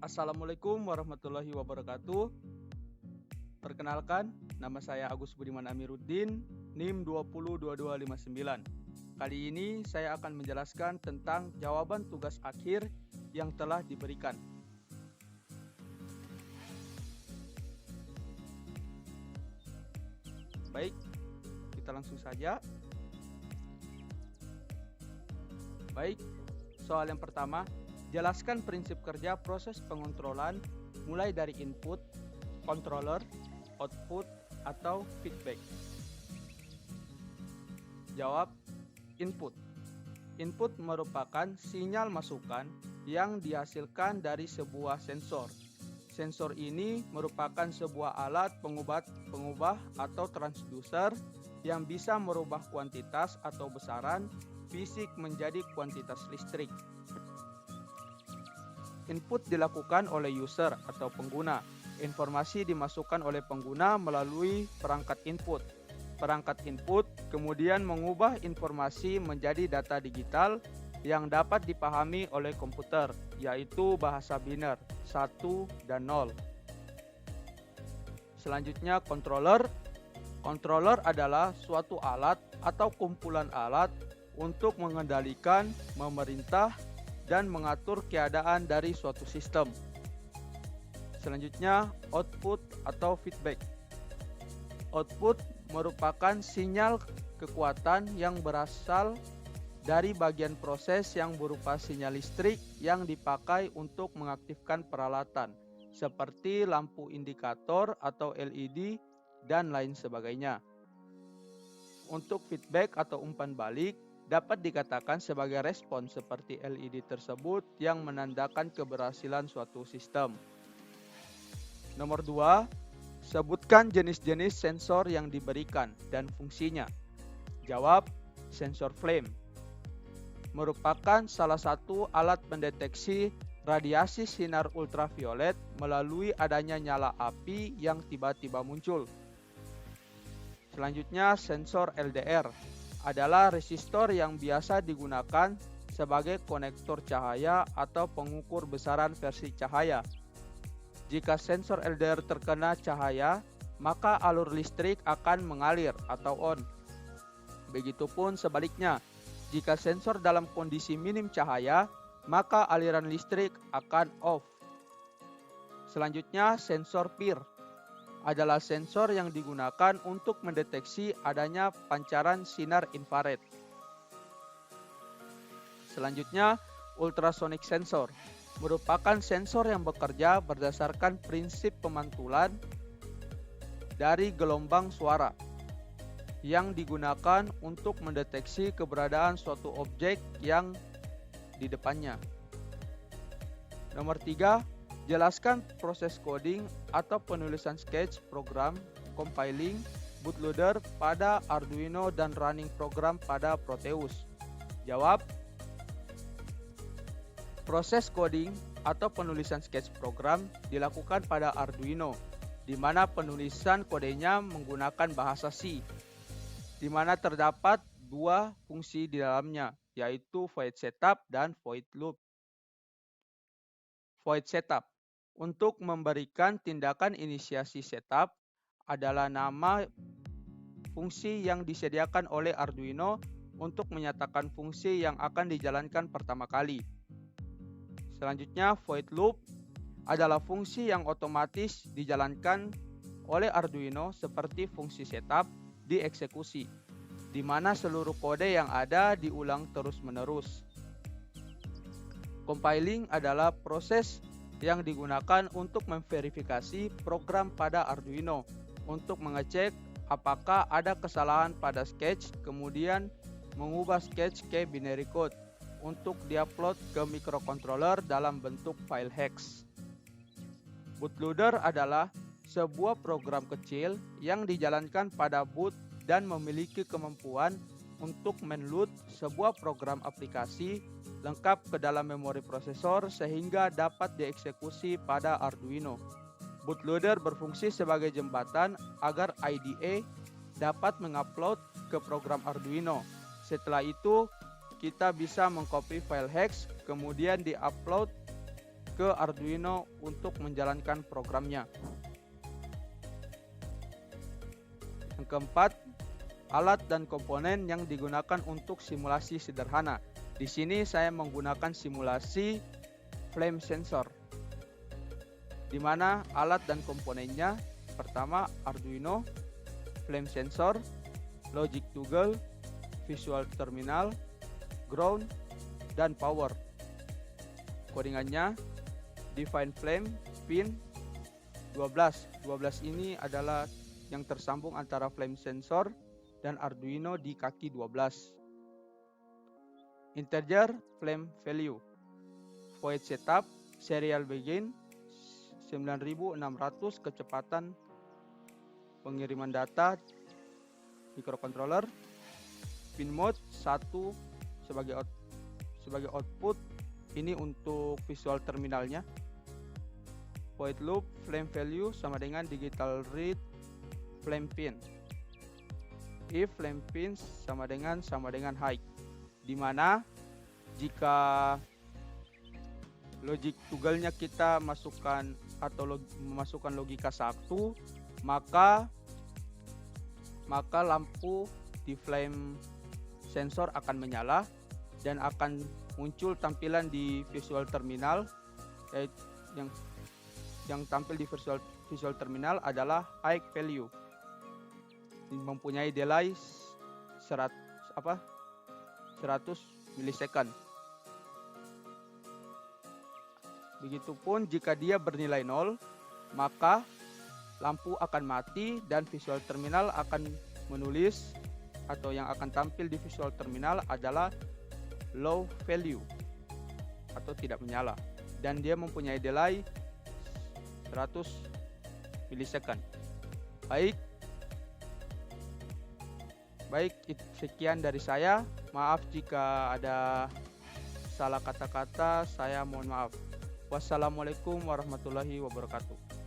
Assalamualaikum warahmatullahi wabarakatuh. Perkenalkan, nama saya Agus Budiman Amiruddin, NIM 202259. Kali ini saya akan menjelaskan tentang jawaban tugas akhir yang telah diberikan. Baik, kita langsung saja. Baik, soal yang pertama, jelaskan prinsip kerja proses pengontrolan mulai dari input, controller, output, atau feedback. Jawab, input. Input merupakan sinyal masukan yang dihasilkan dari sebuah sensor. Sensor ini merupakan sebuah alat pengubah atau transducer yang bisa merubah kuantitas atau besaran fisik menjadi kuantitas listrik. Input dilakukan oleh user atau pengguna. Informasi dimasukkan oleh pengguna melalui perangkat input. Perangkat input kemudian mengubah informasi menjadi data digital yang dapat dipahami oleh komputer, yaitu bahasa biner 1 dan 0. Selanjutnya controller. Controller adalah suatu alat atau kumpulan alat untuk mengendalikan, memerintah, dan mengatur keadaan dari suatu sistem. Selanjutnya, output atau feedback. Output merupakan sinyal kekuatan yang berasal dari bagian proses yang berupa sinyal listrik yang dipakai untuk mengaktifkan peralatan, seperti lampu indikator atau LED, dan lain sebagainya. Untuk feedback atau umpan balik, dapat dikatakan sebagai respon seperti LED tersebut yang menandakan keberhasilan suatu sistem. Nomor 2, sebutkan jenis-jenis sensor yang diberikan dan fungsinya. Jawab, sensor flame. Merupakan salah satu alat pendeteksi radiasi sinar ultraviolet melalui adanya nyala api yang tiba-tiba muncul. Selanjutnya, sensor LDR adalah resistor yang biasa digunakan sebagai konektor cahaya atau pengukur besaran versi cahaya. Jika sensor LDR terkena cahaya, maka alur listrik akan mengalir atau on. Begitupun sebaliknya, jika sensor dalam kondisi minim cahaya, maka aliran listrik akan off. Selanjutnya, sensor PIR adalah sensor yang digunakan untuk mendeteksi adanya pancaran sinar infrared. Selanjutnya, ultrasonic sensor merupakan sensor yang bekerja berdasarkan prinsip pemantulan dari gelombang suara yang digunakan untuk mendeteksi keberadaan suatu objek yang di depannya. Nomor 3, jelaskan proses coding atau penulisan sketch program, compiling, bootloader pada Arduino dan running program pada Proteus. Jawab, proses coding atau penulisan sketch program dilakukan pada Arduino, di mana penulisan kodenya menggunakan bahasa C, di mana terdapat dua fungsi di dalamnya, yaitu void setup dan void loop. Void setup untuk memberikan tindakan inisiasi setup adalah nama fungsi yang disediakan oleh Arduino untuk menyatakan fungsi yang akan dijalankan pertama kali. Selanjutnya, void loop adalah fungsi yang otomatis dijalankan oleh Arduino seperti fungsi setup dieksekusi, di mana seluruh kode yang ada diulang terus-menerus. Compiling adalah proses yang digunakan untuk memverifikasi program pada Arduino untuk mengecek apakah ada kesalahan pada sketch, kemudian mengubah sketch ke binary code untuk diupload ke microcontroller dalam bentuk file hex. Bootloader adalah sebuah program kecil yang dijalankan pada boot dan memiliki kemampuan untuk menload sebuah program aplikasi lengkap ke dalam memori prosesor sehingga dapat dieksekusi pada Arduino. Bootloader berfungsi sebagai jembatan agar IDE dapat mengupload ke program Arduino. Setelah itu, kita bisa mengcopy file hex kemudian diupload ke ke Arduino untuk menjalankan programnya. Yang keempat, alat dan komponen yang digunakan untuk simulasi sederhana. Di sini saya menggunakan simulasi flame sensor, di mana alat dan komponennya pertama Arduino, flame sensor, logic toggle, visual terminal, ground, dan power. Codingannya define flame pin 12. 12 ini adalah yang tersambung antara flame sensor dan Arduino di kaki 12. Integer flame value. Void setup serial begin 9600 kecepatan pengiriman data microcontroller. Pin mode 1 sebagai output, ini untuk visual terminalnya. Void loop flame value sama dengan digital read flame pin. If flame pin sama dengan height, dimana jika logic toggle-nya kita masukkan atau memasukkan logika 1, maka lampu di flame sensor akan menyala dan akan muncul tampilan di visual terminal, yaitu yang tampil di visual terminal adalah high value, mempunyai delay 100 milisecond. Begitupun jika dia bernilai 0, maka lampu akan mati dan visual terminal akan menulis, atau yang akan tampil di visual terminal adalah low value atau tidak menyala, dan dia mempunyai delay 100 milisecond. Baik, sekian dari saya. Maaf jika ada salah kata-kata, saya mohon maaf. Wassalamualaikum warahmatullahi wabarakatuh.